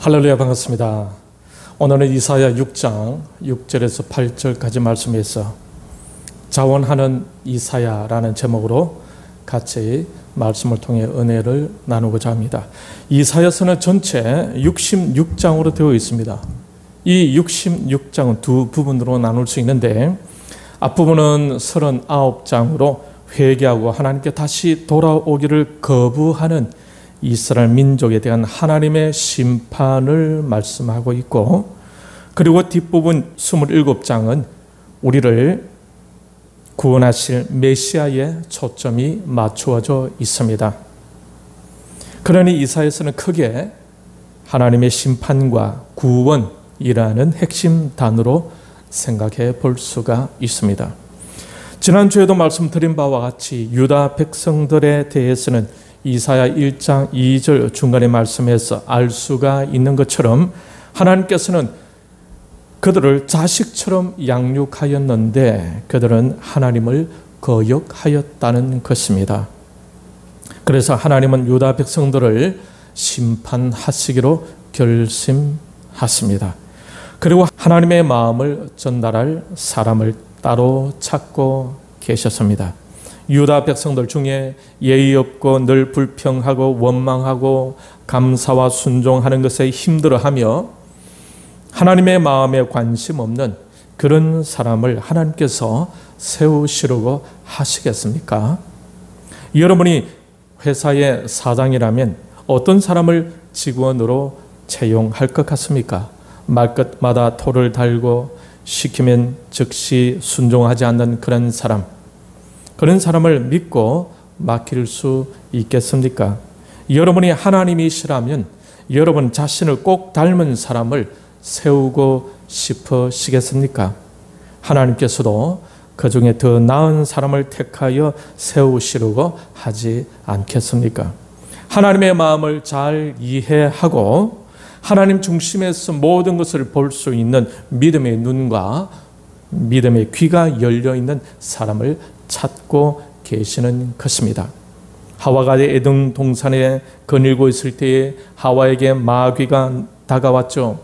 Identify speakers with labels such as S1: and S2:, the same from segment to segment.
S1: 할렐루야, 반갑습니다. 오늘은 이사야 6장 6절에서 8절까지 말씀에서 자원하는 이사야라는 제목으로 같이 말씀을 통해 은혜를 나누고자 합니다. 이사야서는 전체 66장으로 되어 있습니다. 이 66장은 두 부분으로 나눌 수 있는데 앞부분은 39장으로 회개하고 하나님께 다시 돌아오기를 거부하는 이스라엘 민족에 대한 하나님의 심판을 말씀하고 있고, 그리고 뒷부분 27장은 우리를 구원하실 메시아에 초점이 맞추어져 있습니다. 그러니 이사야서는 크게 하나님의 심판과 구원이라는 핵심 단어로 생각해 볼 수가 있습니다. 지난주에도 말씀드린 바와 같이 유다 백성들에 대해서는 이사야 1장 2절 중간에 말씀에서 알 수가 있는 것처럼 하나님께서는 그들을 자식처럼 양육하였는데 그들은 하나님을 거역하였다는 것입니다. 그래서 하나님은 유다 백성들을 심판하시기로 결심하십니다. 그리고 하나님의 마음을 전달할 사람을 따로 찾고 계셨습니다. 유다 백성들 중에 예의 없고 늘 불평하고 원망하고 감사와 순종하는 것에 힘들어하며 하나님의 마음에 관심 없는 그런 사람을 하나님께서 세우시려고 하시겠습니까? 여러분이 회사의 사장이라면 어떤 사람을 직원으로 채용할 것 같습니까? 말끝마다 토를 달고 시키면 즉시 순종하지 않는 그런 사람을 믿고 맡길 수 있겠습니까? 여러분이 하나님이시라면 여러분 자신을 꼭 닮은 사람을 세우고 싶으시겠습니까? 하나님께서도 그 중에 더 나은 사람을 택하여 세우시려고 하지 않겠습니까? 하나님의 마음을 잘 이해하고 하나님 중심에서 모든 것을 볼 수 있는 믿음의 눈과 믿음의 귀가 열려있는 사람을 찾고 계시는 것입니다. 하와가 에덴 동산에 거닐고 있을 때에 하와에게 마귀가 다가왔죠.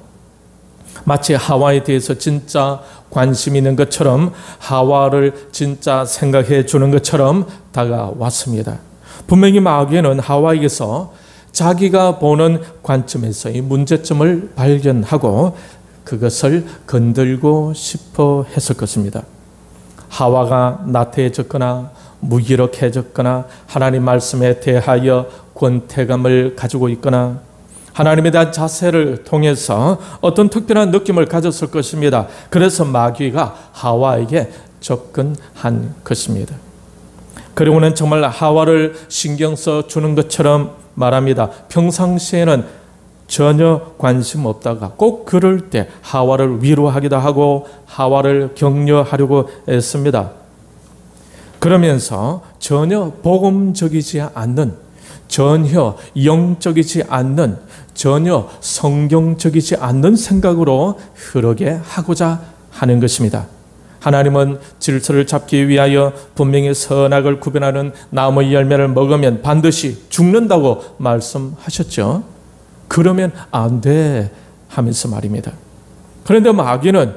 S1: 마치 하와에 대해서 진짜 관심 있는 것처럼 하와를 진짜 생각해 주는 것처럼 다가왔습니다. 분명히 마귀는 하와에게서 자기가 보는 관점에서의 문제점을 발견하고 그것을 건들고 싶어 했을 것입니다. 하와가 나태해졌거나 무기력해졌거나 하나님 말씀에 대하여 권태감을 가지고 있거나 하나님에 대한 자세를 통해서 어떤 특별한 느낌을 가졌을 것입니다. 그래서 마귀가 하와에게 접근한 것입니다. 그리고는 정말 하와를 신경 써 주는 것처럼 말합니다. 평상시에는 전혀 관심 없다가 꼭 그럴 때 하와를 위로하기도 하고 하와를 격려하려고 했습니다. 그러면서 전혀 복음적이지 않는, 전혀 영적이지 않는, 전혀 성경적이지 않는 생각으로 흐르게 하고자 하는 것입니다. 하나님은 질서를 잡기 위하여 분명히 선악을 구별하는 나무의 열매를 먹으면 반드시 죽는다고 말씀하셨죠. 그러면 안 돼 하면서 말입니다. 그런데 마귀는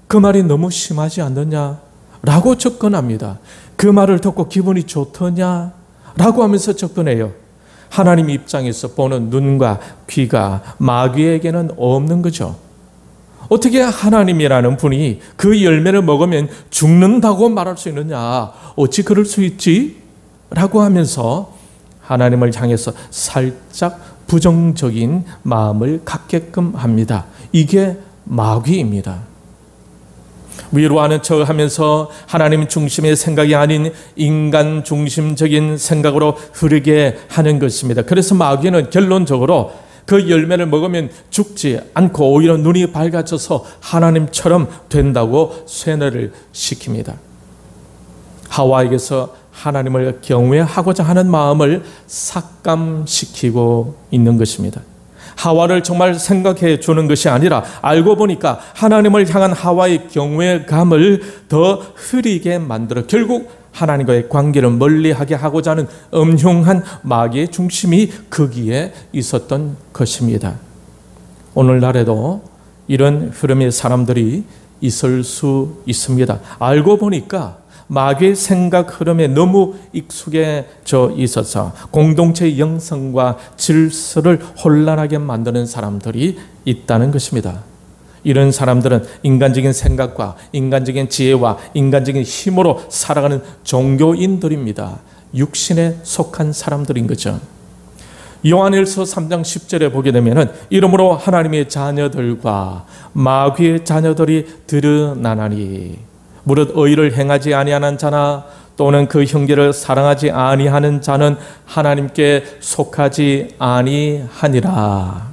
S1: 그 말이 너무 심하지 않느냐라고 접근합니다. 그 말을 듣고 기분이 좋더냐라고 하면서 접근해요. 하나님 입장에서 보는 눈과 귀가 마귀에게는 없는 거죠. 어떻게 하나님이라는 분이 그 열매를 먹으면 죽는다고 말할 수 있느냐? 어찌 그럴 수 있지? 라고 하면서 하나님을 향해서 살짝 부정적인 마음을 갖게끔 합니다. 이게 마귀입니다. 위로하는 척 하면서 하나님 중심의 생각이 아닌 인간 중심적인 생각으로 흐르게 하는 것입니다. 그래서 마귀는 결론적으로 그 열매를 먹으면 죽지 않고 오히려 눈이 밝아져서 하나님처럼 된다고 쇠뇌를 시킵니다. 하와에게서 하나님을 경외하고자 하는 마음을 삭감시키고 있는 것입니다. 하와를 정말 생각해 주는 것이 아니라 알고 보니까 하나님을 향한 하와의 경외감을 더 흐리게 만들어 결국 하나님과의 관계를 멀리하게 하고자 하는 음흉한 마귀의 중심이 거기에 있었던 것입니다. 오늘날에도 이런 흐름의 사람들이 있을 수 있습니다. 알고 보니까 마귀의 생각 흐름에 너무 익숙해져 있어서 공동체의 영성과 질서를 혼란하게 만드는 사람들이 있다는 것입니다. 이런 사람들은 인간적인 생각과 인간적인 지혜와 인간적인 힘으로 살아가는 종교인들입니다. 육신에 속한 사람들인 거죠. 요한일서 3장 10절에 보게 되면은 이러므로 하나님의 자녀들과 마귀의 자녀들이 드러나나니 무릇 의를 행하지 아니하는 자나 또는 그 형제를 사랑하지 아니하는 자는 하나님께 속하지 아니하니라.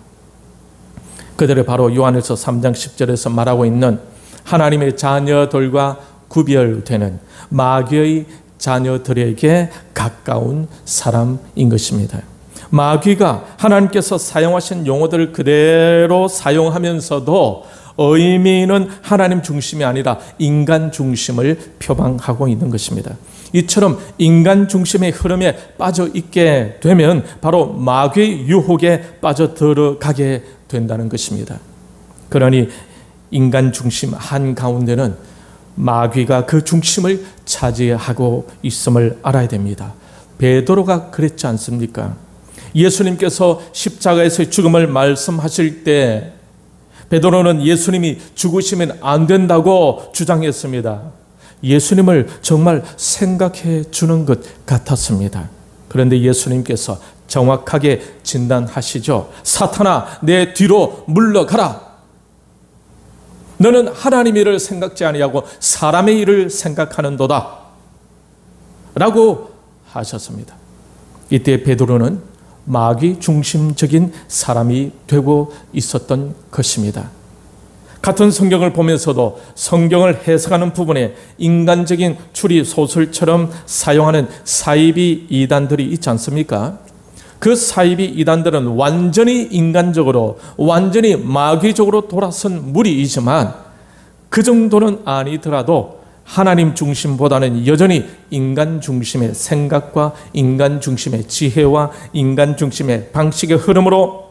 S1: 그들이 바로 요한일서 3장 10절에서 말하고 있는 하나님의 자녀들과 구별되는 마귀의 자녀들에게 가까운 사람인 것입니다. 마귀가 하나님께서 사용하신 용어들을 그대로 사용하면서도 의미는 하나님 중심이 아니라 인간 중심을 표방하고 있는 것입니다. 이처럼 인간 중심의 흐름에 빠져 있게 되면 바로 마귀의 유혹에 빠져 들어가게 된다는 것입니다. 그러니 인간 중심 한가운데는 마귀가 그 중심을 차지하고 있음을 알아야 됩니다. 베드로가 그랬지 않습니까? 예수님께서 십자가에서의 죽음을 말씀하실 때 베드로는 예수님이 죽으시면 안 된다고 주장했습니다. 예수님을 정말 생각해 주는 것 같았습니다. 그런데 예수님께서 정확하게 진단하시죠. 사탄아, 내 뒤로 물러가라. 너는 하나님의 일을 생각지 아니하고 사람의 일을 생각하는도다. 라고 하셨습니다. 이때 베드로는 마귀 중심적인 사람이 되고 있었던 것입니다. 같은 성경을 보면서도 성경을 해석하는 부분에 인간적인 추리 소설처럼 사용하는 사이비 이단들이 있지 않습니까? 그 사이비 이단들은 완전히 인간적으로 완전히 마귀적으로 돌아선 무리이지만 그 정도는 아니더라도 하나님 중심보다는 여전히 인간 중심의 생각과 인간 중심의 지혜와 인간 중심의 방식의 흐름으로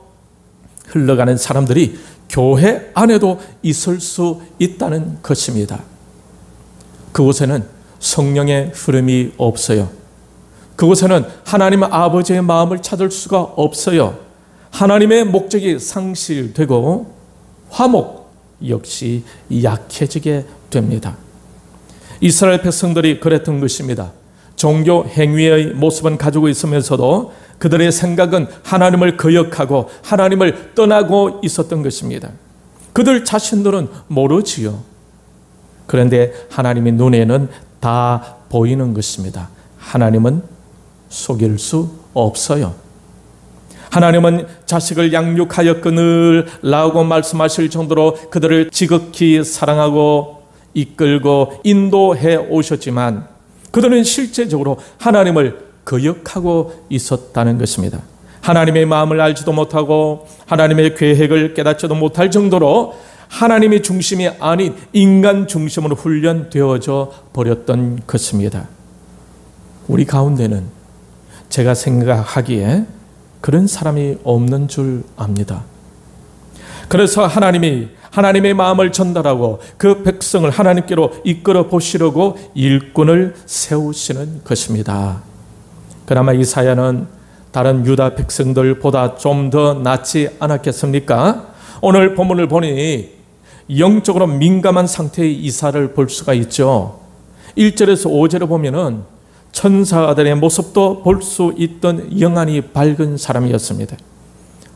S1: 흘러가는 사람들이 교회 안에도 있을 수 있다는 것입니다. 그곳에는 성령의 흐름이 없어요. 그곳에는 하나님 아버지의 마음을 찾을 수가 없어요. 하나님의 목적이 상실되고 화목 역시 약해지게 됩니다. 이스라엘 백성들이 그랬던 것입니다. 종교 행위의 모습은 가지고 있으면서도 그들의 생각은 하나님을 거역하고 하나님을 떠나고 있었던 것입니다. 그들 자신들은 모르지요. 그런데 하나님의 눈에는 다 보이는 것입니다. 하나님은 속일 수 없어요. 하나님은 자식을 양육하였거늘라고 말씀하실 정도로 그들을 지극히 사랑하고 이끌고 인도해 오셨지만 그들은 실제적으로 하나님을 거역하고 있었다는 것입니다. 하나님의 마음을 알지도 못하고 하나님의 계획을 깨닫지도 못할 정도로 하나님의 중심이 아닌 인간 중심으로 훈련되어져 버렸던 것입니다. 우리 가운데는 제가 생각하기에 그런 사람이 없는 줄 압니다. 그래서 하나님의 마음을 전달하고 그 백성을 하나님께로 이끌어 보시려고 일꾼을 세우시는 것입니다. 그나마 이사야는 다른 유다 백성들보다 좀 더 낫지 않았겠습니까? 오늘 본문을 보니 영적으로 민감한 상태의 이사를 볼 수가 있죠. 1절에서 5절을 보면은 천사들의 모습도 볼 수 있던 영안이 밝은 사람이었습니다.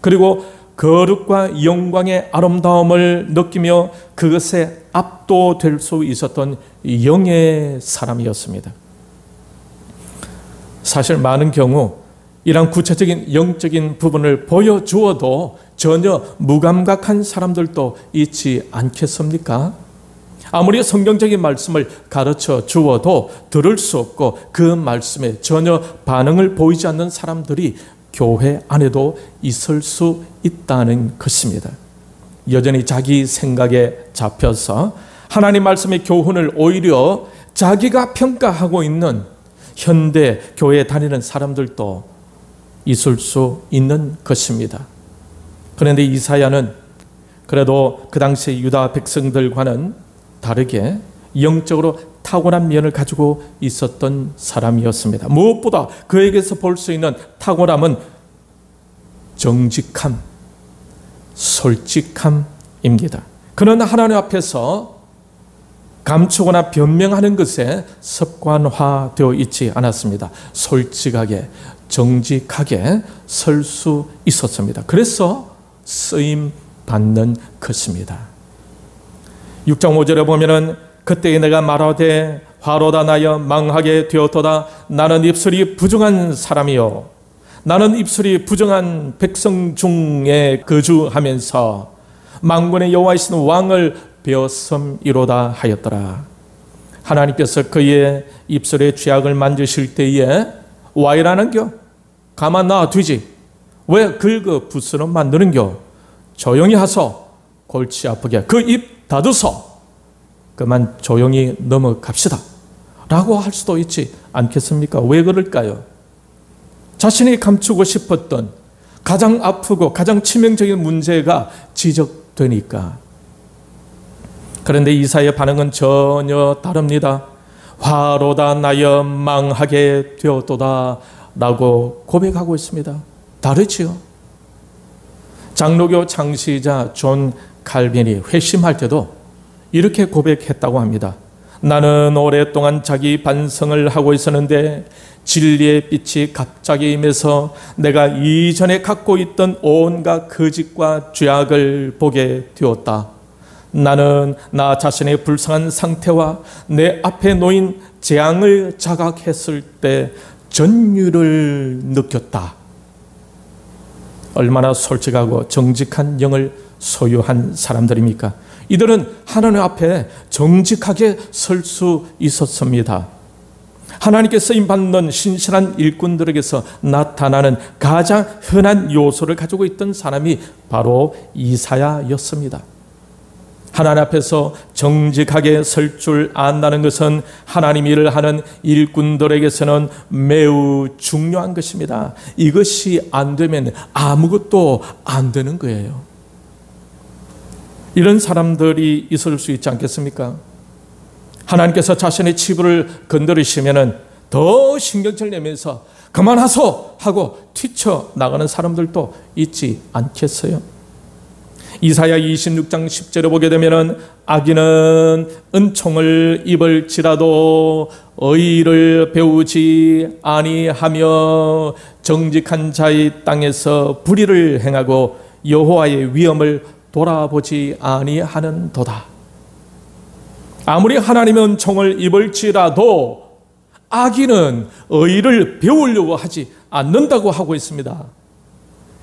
S1: 그리고 거룩과 영광의 아름다움을 느끼며 그것에 압도될 수 있었던 영의 사람이었습니다. 사실 많은 경우 이런 구체적인 영적인 부분을 보여주어도 전혀 무감각한 사람들도 있지 않겠습니까? 아무리 성경적인 말씀을 가르쳐 주어도 들을 수 없고 그 말씀에 전혀 반응을 보이지 않는 사람들이 교회 안에도 있을 수 있다는 것입니다. 여전히 자기 생각에 잡혀서 하나님 말씀의 교훈을 오히려 자기가 평가하고 있는 현대 교회에 다니는 사람들도 있을 수 있는 것입니다. 그런데 이사야는 그래도 그 당시 유다 백성들과는 다르게 영적으로 탁월한 면을 가지고 있었던 사람이었습니다. 무엇보다 그에게서 볼 수 있는 탁월함은 정직함, 솔직함입니다. 그는 하나님 앞에서 감추거나 변명하는 것에 습관화되어 있지 않았습니다. 솔직하게, 정직하게 설 수 있었습니다. 그래서 쓰임 받는 것입니다. 6장 5절에 보면은 그때 내가 말하되 화로다 나여 망하게 되었도다. 나는 입술이 부정한 사람이요 나는 입술이 부정한 백성 중에 거주하면서 만군의 여호와이신 왕을 베었음이로다 하였더라. 하나님께서 그의 입술의 죄악을 만지실 때에 와 이라는겨? 가만 놔두지. 왜 긁어 부스럼 만드는겨? 조용히 하소. 골치 아프게 그 입 닫으소. 그만 조용히 넘어갑시다 라고 할 수도 있지 않겠습니까? 왜 그럴까요? 자신이 감추고 싶었던 가장 아프고 가장 치명적인 문제가 지적되니까. 그런데 이사야의 반응은 전혀 다릅니다. 화로다 나여 망하게 되었도다 라고 고백하고 있습니다. 다르지요. 장로교 창시자 존 칼빈이 회심할 때도 이렇게 고백했다고 합니다. 나는 오랫동안 자기 반성을 하고 있었는데 진리의 빛이 갑자기 임해서 내가 이전에 갖고 있던 온갖 거짓과 죄악을 보게 되었다. 나는 나 자신의 불쌍한 상태와 내 앞에 놓인 재앙을 자각했을 때 전율을 느꼈다. 얼마나 솔직하고 정직한 영을 소유한 사람들입니까? 이들은 하나님 앞에 정직하게 설 수 있었습니다. 하나님께 쓰임받는 신실한 일꾼들에게서 나타나는 가장 흔한 요소를 가지고 있던 사람이 바로 이사야였습니다. 하나님 앞에서 정직하게 설 줄 안다는 것은 하나님 일을 하는 일꾼들에게서는 매우 중요한 것입니다. 이것이 안 되면 아무것도 안 되는 거예요. 이런 사람들이 있을 수 있지 않겠습니까? 하나님께서 자신의 치부를 건드리시면 더 신경질 내면서 그만하소 하고 튀쳐나가는 사람들도 있지 않겠어요? 이사야 26장 10절에 보게 되면 악인은 은총을 입을지라도 의를 배우지 아니하며 정직한 자의 땅에서 불의를 행하고 여호와의 위엄을 돌아보지 아니하는도다. 아무리 하나님의 은총을 입을지라도 악인은 의를 배우려고 하지 않는다고 하고 있습니다.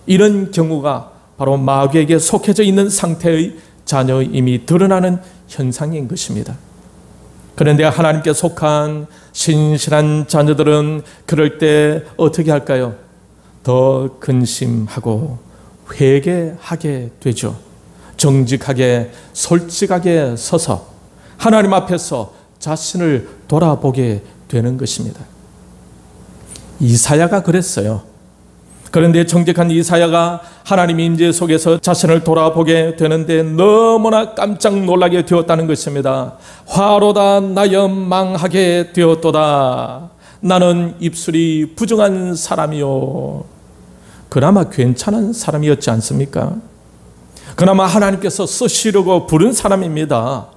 S1: 이런 경우가 바로 마귀에게 속해져 있는 상태의 자녀임이 드러나는 현상인 것입니다. 그런데 하나님께 속한 신실한 자녀들은 그럴 때 어떻게 할까요? 더 근심하고 회개하게 되죠. 정직하게 솔직하게 서서 하나님 앞에서 자신을 돌아보게 되는 것입니다. 이사야가 그랬어요. 그런데 정직한 이사야가 하나님의 임재 속에서 자신을 돌아보게 되는데 너무나 깜짝 놀라게 되었다는 것입니다. 화로다 나여 망하게 되었도다. 나는 입술이 부정한 사람이요. 그나마 괜찮은 사람이었지 않습니까? 그나마 하나님께서 쓰시려고 부른 사람입니다.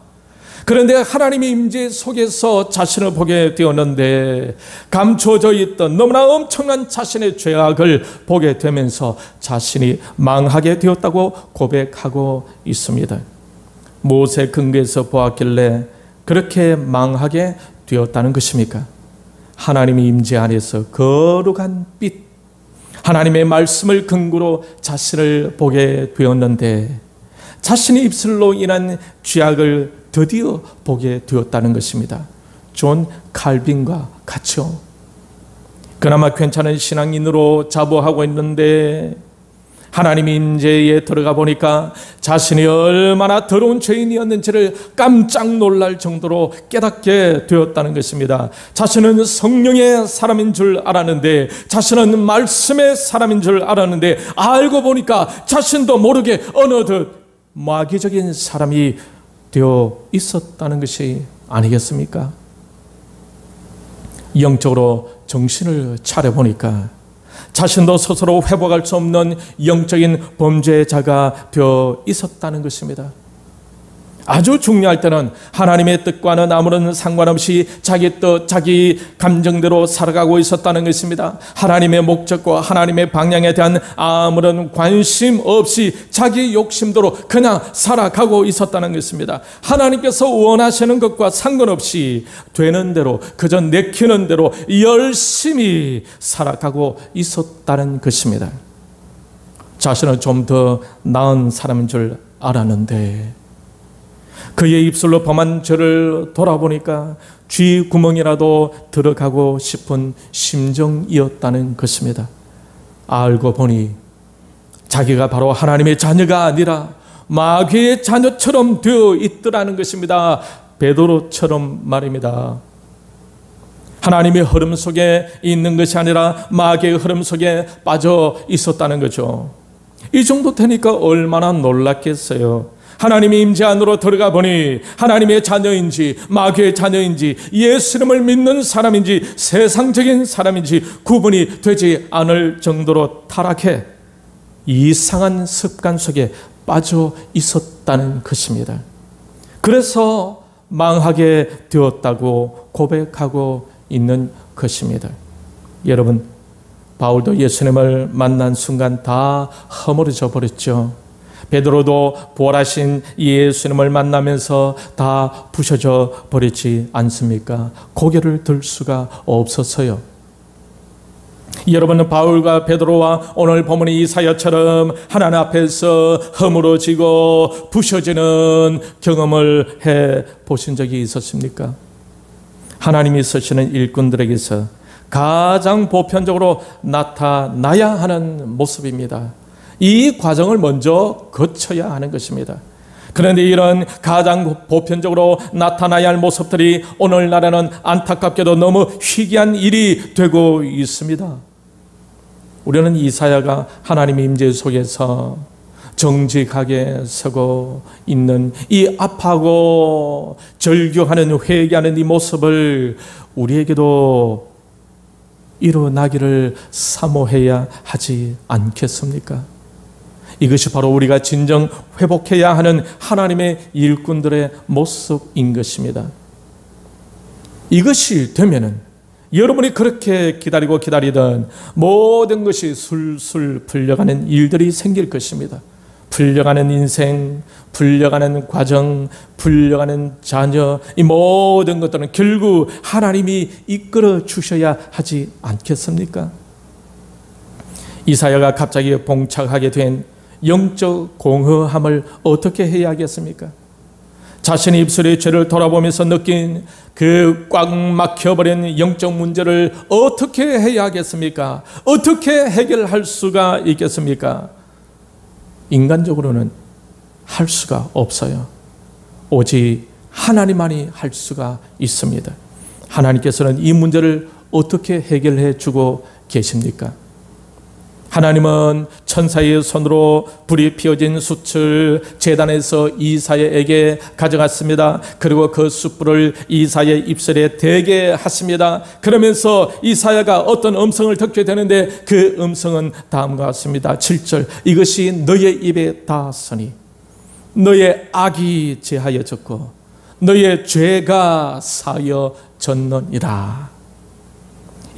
S1: 그런데 하나님의 임재 속에서 자신을 보게 되었는데 감춰져 있던 너무나 엄청난 자신의 죄악을 보게 되면서 자신이 망하게 되었다고 고백하고 있습니다. 무엇에 근거해서 보았길래 그렇게 망하게 되었다는 것입니까? 하나님의 임재 안에서 거룩한 빛, 하나님의 말씀을 근거로 자신을 보게 되었는데 자신의 입술로 인한 죄악을 드디어 보게 되었다는 것입니다. 존 칼빈과 같이요. 그나마 괜찮은 신앙인으로 자부하고 있는데 하나님의 임재에 들어가 보니까 자신이 얼마나 더러운 죄인이었는지를 깜짝 놀랄 정도로 깨닫게 되었다는 것입니다. 자신은 성령의 사람인 줄 알았는데, 자신은 말씀의 사람인 줄 알았는데, 알고 보니까 자신도 모르게 어느덧 마귀적인 사람이 되어 있었다는 것이 아니겠습니까? 영적으로 정신을 차려보니까 자신도 스스로 회복할 수 없는 영적인 범죄자가 되어 있었다는 것입니다. 아주 중요할 때는 하나님의 뜻과는 아무런 상관없이 자기 뜻, 자기 감정대로 살아가고 있었다는 것입니다. 하나님의 목적과 하나님의 방향에 대한 아무런 관심 없이 자기 욕심대로 그냥 살아가고 있었다는 것입니다. 하나님께서 원하시는 것과 상관없이 되는 대로, 그저 내키는 대로 열심히 살아가고 있었다는 것입니다. 자신은 좀 더 나은 사람인 줄 알았는데 그의 입술로 범한 죄를 돌아보니까 쥐 구멍이라도 들어가고 싶은 심정이었다는 것입니다. 알고 보니 자기가 바로 하나님의 자녀가 아니라 마귀의 자녀처럼 되어 있더라는 것입니다. 베드로처럼 말입니다. 하나님의 흐름 속에 있는 것이 아니라 마귀의 흐름 속에 빠져 있었다는 거죠. 이 정도 되니까 얼마나 놀랐겠어요. 하나님의 임재 안으로 들어가 보니 하나님의 자녀인지 마귀의 자녀인지 예수님을 믿는 사람인지 세상적인 사람인지 구분이 되지 않을 정도로 타락해 이상한 습관 속에 빠져 있었다는 것입니다. 그래서 망하게 되었다고 고백하고 있는 것입니다. 여러분, 바울도 예수님을 만난 순간 다 허물어져 버렸죠. 베드로도 부활하신 예수님을 만나면서 다 부셔져 버리지 않습니까? 고개를 들 수가 없었어요. 여러분은 바울과 베드로와 오늘 본문의 이사야처럼 하나님 앞에서 허물어지고 부셔지는 경험을 해 보신 적이 있었습니까? 하나님이 쓰시는 일꾼들에게서 가장 보편적으로 나타나야 하는 모습입니다. 이 과정을 먼저 거쳐야 하는 것입니다. 그런데 이런 가장 보편적으로 나타나야 할 모습들이 오늘날에는 안타깝게도 너무 희귀한 일이 되고 있습니다. 우리는 이사야가 하나님의 임재 속에서 정직하게 서고 있는 이 아파하고 절규하는 회개하는 이 모습을 우리에게도 일어나기를 사모해야 하지 않겠습니까? 이것이 바로 우리가 진정 회복해야 하는 하나님의 일꾼들의 모습인 것입니다. 이것이 되면은 여러분이 그렇게 기다리고 기다리던 모든 것이 술술 풀려가는 일들이 생길 것입니다. 풀려가는 인생, 풀려가는 과정, 풀려가는 자녀, 이 모든 것들은 결국 하나님이 이끌어 주셔야 하지 않겠습니까? 이사야가 갑자기 봉착하게 된 영적 공허함을 어떻게 해야 하겠습니까? 자신의 입술의 죄를 돌아보면서 느낀 그 꽉 막혀버린 영적 문제를 어떻게 해야 하겠습니까? 어떻게 해결할 수가 있겠습니까? 인간적으로는 할 수가 없어요. 오직 하나님만이 할 수가 있습니다. 하나님께서는 이 문제를 어떻게 해결해 주고 계십니까? 하나님은 천사의 손으로 불이 피어진 숯을 제단에서 이사야에게 가져갔습니다. 그리고 그 숯불을 이사야의 입술에 대게 하십니다. 그러면서 이사야가 어떤 음성을 듣게 되는데 그 음성은 다음과 같습니다. 7절, 이것이 너의 입에 닿았으니 너의 악이 제하여졌고 너의 죄가 사여졌느니라.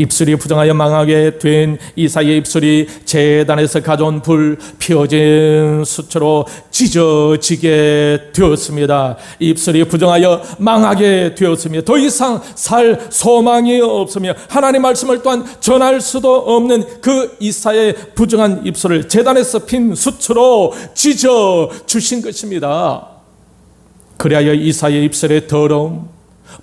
S1: 입술이 부정하여 망하게 된 이사야의 입술이 제단에서 가져온 불 피어진 숯으로 찢어지게 되었습니다. 입술이 부정하여 망하게 되었으며 더 이상 살 소망이 없으며 하나님 말씀을 또한 전할 수도 없는 그 이사야의 부정한 입술을 제단에서 핀 숯으로 찢어주신 것입니다. 그리하여 이사야의 입술의 더러움,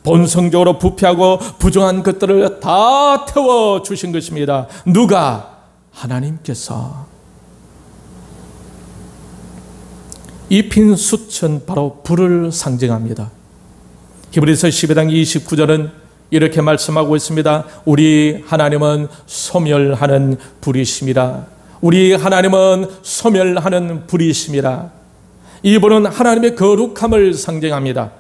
S1: 본성적으로 부패하고 부정한 것들을 다 태워주신 것입니다. 누가? 하나님께서. 이 핀 숯은 바로 불을 상징합니다. 히브리서 12장 29절은 이렇게 말씀하고 있습니다. 우리 하나님은 소멸하는 불이심이라. 우리 하나님은 소멸하는 불이심이라. 이 불은 하나님의 거룩함을 상징합니다.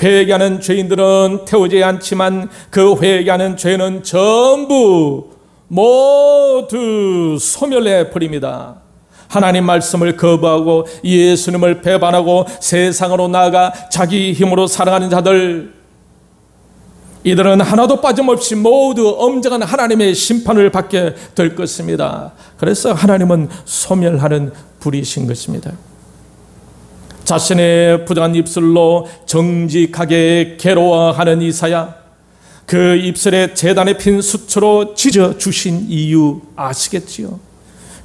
S1: 회개하는 죄인들은 태우지 않지만 그 회개하는 죄는 전부 모두 소멸해 버립니다. 하나님 말씀을 거부하고 예수님을 배반하고 세상으로 나아가 자기 힘으로 살아가는 자들, 이들은 하나도 빠짐없이 모두 엄정한 하나님의 심판을 받게 될 것입니다. 그래서 하나님은 소멸하는 불이신 것입니다. 자신의 부정한 입술로 정직하게 괴로워하는 이사야, 그 입술에 제단에 핀 수초로 찢어주신 이유 아시겠지요?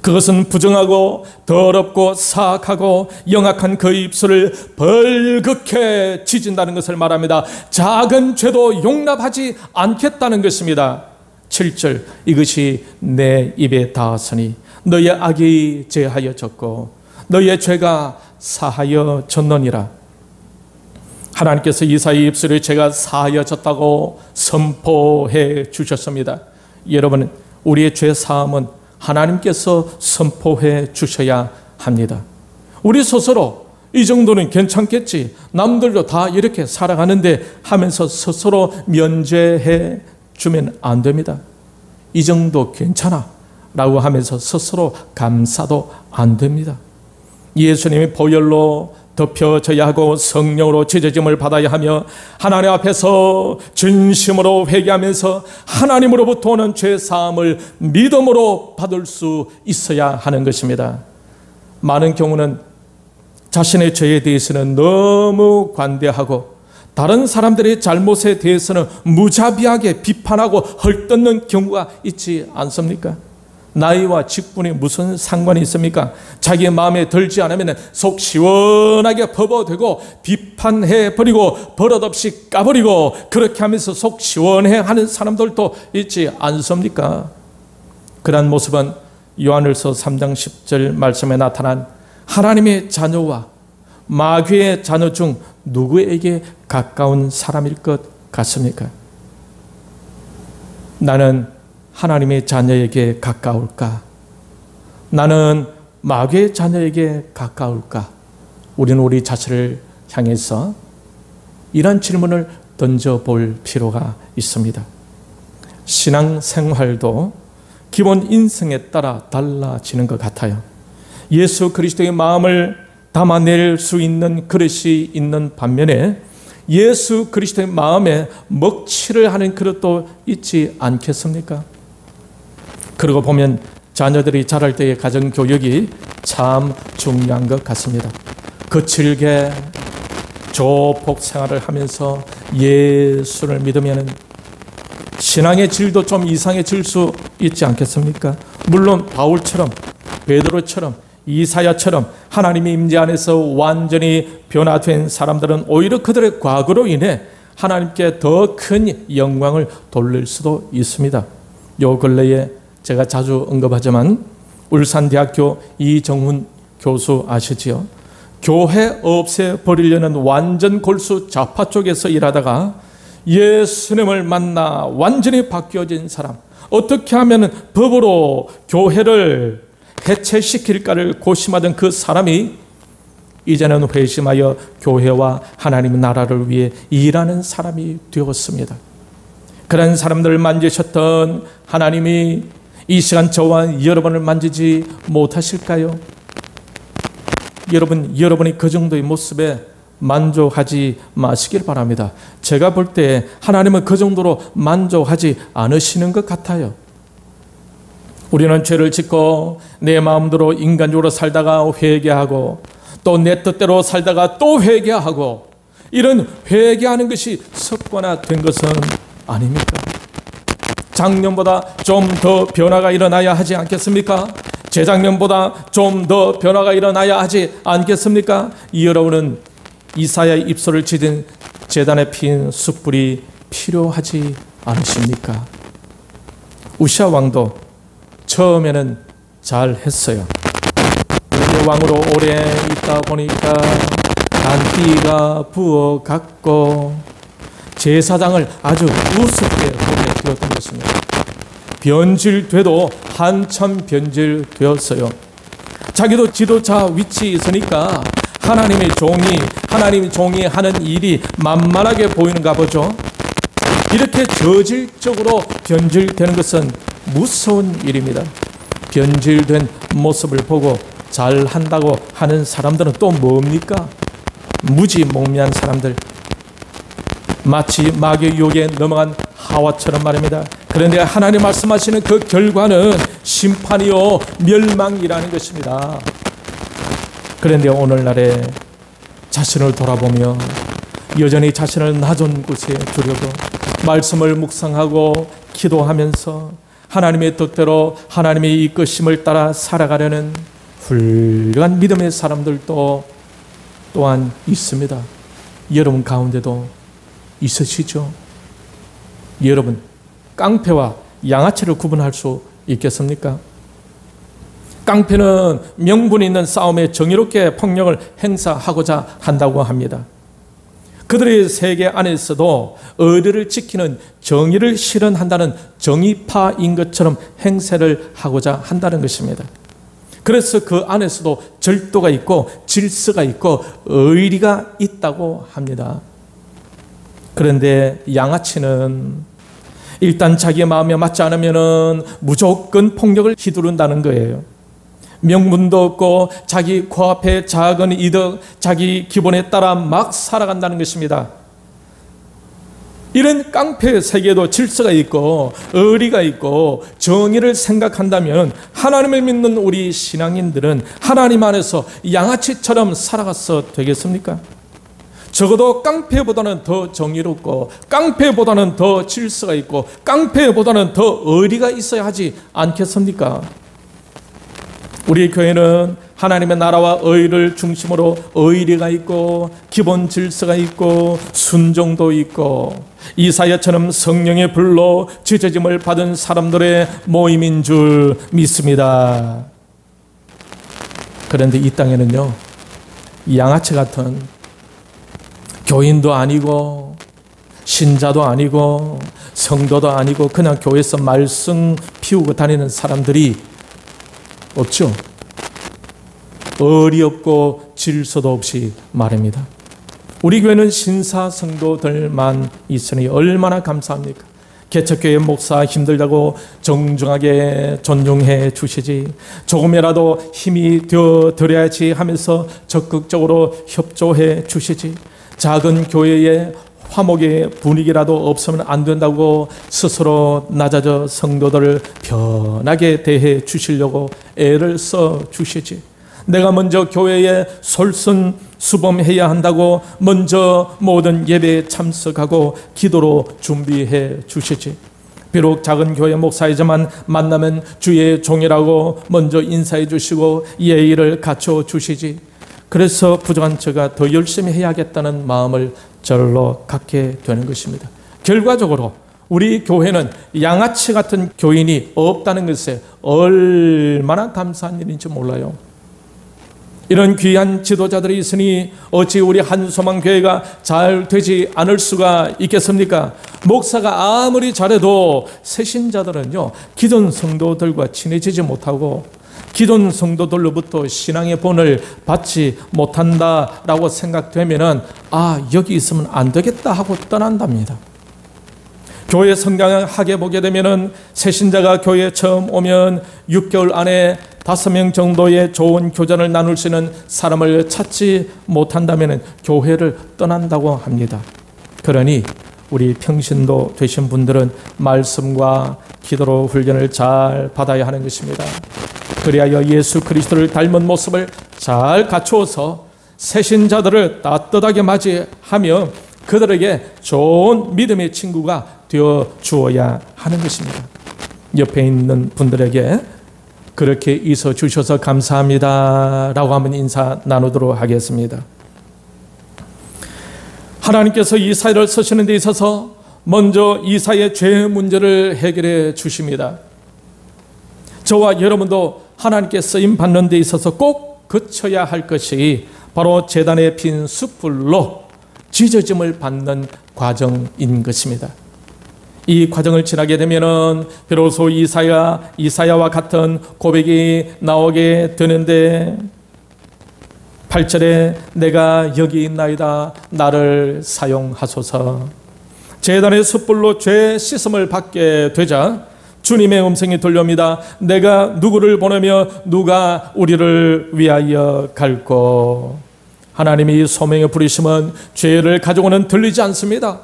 S1: 그것은 부정하고 더럽고 사악하고 영악한 그 입술을 벌겋게 찢은다는 것을 말합니다. 작은 죄도 용납하지 않겠다는 것입니다. 7절, 이것이 내 입에 닿았으니 너의 악이 제하여졌고 너의 죄가 사하여졌느니라. 하나님께서 이사야의 입술에 죄가 사하여졌다고 선포해 주셨습니다. 여러분, 우리의 죄 사함은 하나님께서 선포해 주셔야 합니다. 우리 스스로 이 정도는 괜찮겠지, 남들도 다 이렇게 살아가는데 하면서 스스로 면죄해 주면 안 됩니다. 이 정도 괜찮아 라고 하면서 스스로 감사도 안 됩니다. 예수님이 보혈로 덮여져야 하고 성령으로 찢어짐을 받아야 하며 하나님 앞에서 진심으로 회개하면서 하나님으로부터 오는 죄사함을 믿음으로 받을 수 있어야 하는 것입니다. 많은 경우는 자신의 죄에 대해서는 너무 관대하고 다른 사람들의 잘못에 대해서는 무자비하게 비판하고 헐뜯는 경우가 있지 않습니까? 나이와 직분이 무슨 상관이 있습니까? 자기의 마음에 들지 않으면 속 시원하게 퍼버대고 비판해버리고 버릇없이 까버리고 그렇게 하면서 속 시원해하는 사람들도 있지 않습니까? 그런 모습은 요한일서 3장 10절 말씀에 나타난 하나님의 자녀와 마귀의 자녀 중 누구에게 가까운 사람일 것 같습니까? 나는 하나님의 자녀에게 가까울까? 나는 마귀의 자녀에게 가까울까? 우리는 우리 자신을 향해서 이런 질문을 던져볼 필요가 있습니다. 신앙생활도 기본 인성에 따라 달라지는 것 같아요. 예수 그리스도의 마음을 담아낼 수 있는 그릇이 있는 반면에 예수 그리스도의 마음에 먹칠을 하는 그릇도 있지 않겠습니까? 그러고 보면 자녀들이 자랄 때의 가정교육이 참 중요한 것 같습니다. 거칠게 조폭 생활을 하면서 예수를 믿으면 신앙의 질도 좀 이상해질 수 있지 않겠습니까? 물론 바울처럼, 베드로처럼, 이사야처럼 하나님의 임재 안에서 완전히 변화된 사람들은 오히려 그들의 과거로 인해 하나님께 더 큰 영광을 돌릴 수도 있습니다. 요 근래에 제가 자주 언급하지만 울산대학교 이정훈 교수 아시지요? 교회 없애버리려는 완전 골수 좌파 쪽에서 일하다가 예수님을 만나 완전히 바뀌어진 사람, 어떻게 하면 법으로 교회를 해체시킬까를 고심하던 그 사람이 이제는 회심하여 교회와 하나님의 나라를 위해 일하는 사람이 되었습니다. 그런 사람들을 만지셨던 하나님이 이 시간 저와 여러분을 만지지 못하실까요? 여러분이 그 정도의 모습에 만족하지 마시길 바랍니다. 제가 볼 때 하나님은 그 정도로 만족하지 않으시는 것 같아요. 우리는 죄를 짓고 내 마음대로 인간적으로 살다가 회개하고 또 내 뜻대로 살다가 또 회개하고 이런 회개하는 것이 습관화된 것은 아닙니까? 작년보다 좀 더 변화가 일어나야 하지 않겠습니까? 재작년보다 좀 더 변화가 일어나야 하지 않겠습니까? 여러분은 이사야의 입술을 찢은 제단에 핀 숯불이 필요하지 않으십니까? 우시아 왕도 처음에는 잘했어요. 왕으로 오래 있다 보니까 단기가 부어갔고 제사장을 아주 우습게 보게 되었던 것입니다. 변질돼도 한참 변질되었어요. 자기도 지도자 위치에 있으니까 하나님이 종이 하는 일이 만만하게 보이는가 보죠. 이렇게 저질적으로 변질되는 것은 무서운 일입니다. 변질된 모습을 보고 잘한다고 하는 사람들은 또 뭡니까? 무지몽매한 사람들, 마치 마귀의 유혹에 넘어간 하와처럼 말입니다. 그런데 하나님 말씀하시는 그 결과는 심판이요 멸망이라는 것입니다. 그런데 오늘날에 자신을 돌아보며 여전히 자신을 낮은 곳에 두려고 말씀을 묵상하고 기도하면서 하나님의 뜻대로 하나님의 이끄심을 따라 살아가려는 훌륭한 믿음의 사람들도 또한 있습니다. 여러분 가운데도 있으시죠? 여러분, 깡패와 양아치를 구분할 수 있겠습니까? 깡패는 명분 있는 싸움에 정의롭게 폭력을 행사하고자 한다고 합니다. 그들의 세계 안에서도 의리를 지키는 정의를 실현한다는 정의파인 것처럼 행세를 하고자 한다는 것입니다. 그래서 그 안에서도 절도가 있고 질서가 있고 의리가 있다고 합니다. 그런데 양아치는 일단 자기의 마음에 맞지 않으면 무조건 폭력을 휘두른다는 거예요. 명분도 없고 자기 코앞에 작은 이득, 자기 기본에 따라 막 살아간다는 것입니다. 이런 깡패의 세계에도 질서가 있고 의리가 있고 정의를 생각한다면 하나님을 믿는 우리 신앙인들은 하나님 안에서 양아치처럼 살아가서 되겠습니까? 적어도 깡패보다는 더 정의롭고 깡패보다는 더 질서가 있고 깡패보다는 더 의리가 있어야 하지 않겠습니까? 우리 교회는 하나님의 나라와 의를 중심으로 의리가 있고 기본 질서가 있고 순종도 있고 이사야처럼 성령의 불로 지져짐을 받은 사람들의 모임인 줄 믿습니다. 그런데 이 땅에는요, 양아치 같은 교인도 아니고 신자도 아니고 성도도 아니고 그냥 교회에서 말씀 피우고 다니는 사람들이 없죠. 의리 없고 질서도 없이 말입니다. 우리 교회는 신사 성도들만 있으니 얼마나 감사합니까? 개척교회 목사 힘들다고 정중하게 존중해 주시지, 조금이라도 힘이 되어 드려야지 하면서 적극적으로 협조해 주시지, 작은 교회에 화목의 분위기라도 없으면 안 된다고 스스로 낮아져 성도들을 편하게 대해 주시려고 애를 써 주시지, 내가 먼저 교회에 솔선수범해야 한다고 먼저 모든 예배에 참석하고 기도로 준비해 주시지, 비록 작은 교회 목사이지만 만나면 주의 종이라고 먼저 인사해 주시고 예의를 갖춰 주시지, 그래서 부족한 제가 더 열심히 해야겠다는 마음을 절로 갖게 되는 것입니다. 결과적으로 우리 교회는 양아치 같은 교인이 없다는 것에 얼마나 감사한 일인지 몰라요. 이런 귀한 지도자들이 있으니 어찌 우리 한소망 교회가 잘 되지 않을 수가 있겠습니까? 목사가 아무리 잘해도 새신자들은요, 기존 성도들과 친해지지 못하고 기존 성도들로부터 신앙의 본을 받지 못한다라고 생각되면은 여기 있으면 안 되겠다 하고 떠난답니다. 교회 성장하게 보게 되면은 새신자가 교회에 처음 오면 6개월 안에 5명 정도의 좋은 교전을 나눌 수 있는 사람을 찾지 못한다면은 교회를 떠난다고 합니다. 그러니 우리 평신도 되신 분들은 말씀과 기도로 훈련을 잘 받아야 하는 것입니다. 그리하여 예수 그리스도를 닮은 모습을 잘 갖추어서 새신자들을 따뜻하게 맞이하며 그들에게 좋은 믿음의 친구가 되어 주어야 하는 것입니다. 옆에 있는 분들에게 그렇게 있어 주셔서 감사합니다 라고 한번 인사 나누도록 하겠습니다. 하나님께서 이사야를 쓰시는 데 있어서 먼저 이사야의 죄 문제를 해결해 주십니다. 저와 여러분도 하나님께 쓰임 받는 데 있어서 꼭 거쳐야 할 것이 바로 제단의 핀 숯불로 지져짐을 받는 과정인 것입니다. 이 과정을 지나게 되면은 비로소 이사야와 같은 고백이 나오게 되는데, 8절에 내가 여기 있나이다 나를 사용하소서. 제단의 숯불로 죄 씻음을 받게 되자 주님의 음성이 들려옵니다. 내가 누구를 보내며 누가 우리를 위하여 갈꼬. 하나님이 소명의 부르심은 죄를 가져고는 들리지 않습니다.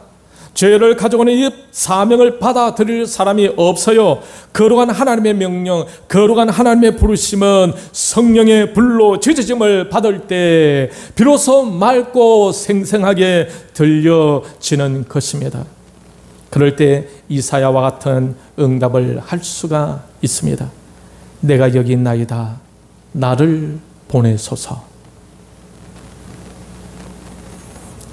S1: 죄를 가져고는 이 사명을 받아들일 사람이 없어요. 거룩한 하나님의 명령, 거룩한 하나님의 부르심은 성령의 불로 지지짐을 받을 때 비로소 맑고 생생하게 들려지는 것입니다. 그럴 때 이사야와 같은 응답을 할 수가 있습니다. 내가 여기 있나이다 나를 보내소서.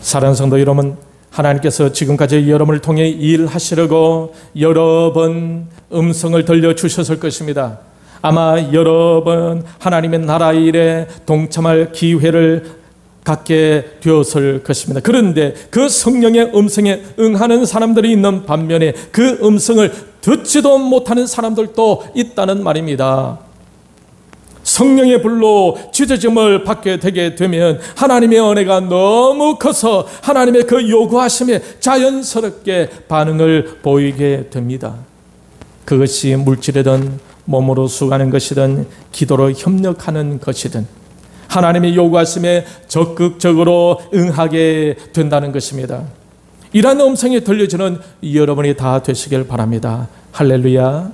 S1: 사랑하는 성도 여러분, 하나님께서 지금까지 여러분을 통해 일하시려고 여러 번 음성을 들려주셨을 것입니다. 아마 여러 번 하나님의 나라 일에 동참할 기회를 갖게 되었을 것입니다. 그런데 그 성령의 음성에 응하는 사람들이 있는 반면에 그 음성을 듣지도 못하는 사람들도 있다는 말입니다. 성령의 불로 지져짐을 받게 되게 되면 하나님의 은혜가 너무 커서 하나님의 그 요구하심에 자연스럽게 반응을 보이게 됩니다. 그것이 물질이든 몸으로 수고하는 것이든 기도로 협력하는 것이든 하나님의 요구하심에 적극적으로 응하게 된다는 것입니다. 이러한 음성이 들려지는 여러분이 다 되시길 바랍니다. 할렐루야.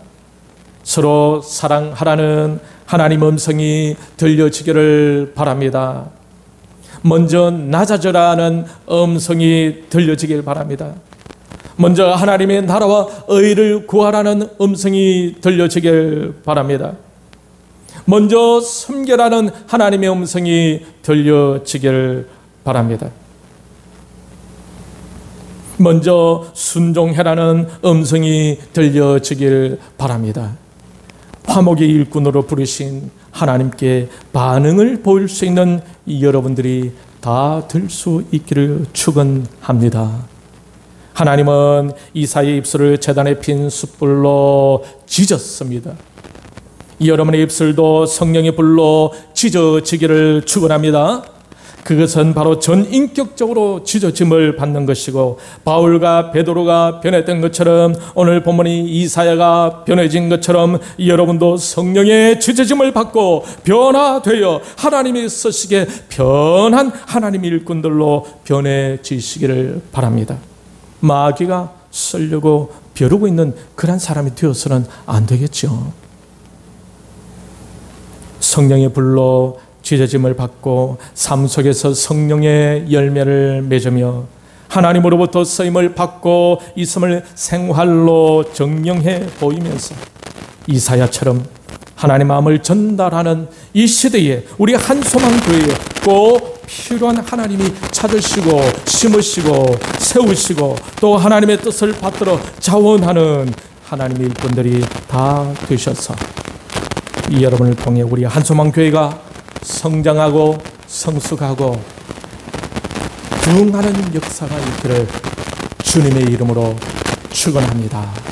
S1: 서로 사랑하라는 하나님 음성이 들려지기를 바랍니다. 먼저 낮아져라는 음성이 들려지길 바랍니다. 먼저 하나님의 나라와 의를 구하라는 음성이 들려지길 바랍니다. 먼저 섬겨라는 하나님의 음성이 들려지길 바랍니다. 먼저 순종해라는 음성이 들려지길 바랍니다. 화목의 일꾼으로 부르신 하나님께 반응을 보일 수 있는 여러분들이 다 될 수 있기를 축원합니다. 하나님은 이사야의 입술을 제단에 핀 숯불로 지졌습니다. 여러분의 입술도 성령의 불로 지져지기를 축원합니다. 그것은 바로 전인격적으로 지져짐을 받는 것이고 바울과 베드로가 변했던 것처럼 오늘 본문이 이사야가 변해진 것처럼 여러분도 성령의 지져짐을 받고 변화되어 하나님이 쓰시기에 변한 하나님의 일꾼들로 변해지시기를 바랍니다. 마귀가 쓰려고 벼르고 있는 그런 사람이 되어서는 안 되겠죠. 성령의 불로 지져짐을 받고 삶 속에서 성령의 열매를 맺으며 하나님으로부터 쓰임을 받고 있음을 생활로 정령해 보이면서 이사야처럼 하나님 마음을 전달하는 이 시대에 우리 한소망교회에 꼭 필요한 하나님이 찾으시고 심으시고 세우시고 또 하나님의 뜻을 받들어 자원하는 하나님의 일꾼들이 다 되셔서 이 여러분을 통해 우리 한소망교회가 성장하고 성숙하고 부흥하는 역사가 있기를 주님의 이름으로 축원합니다.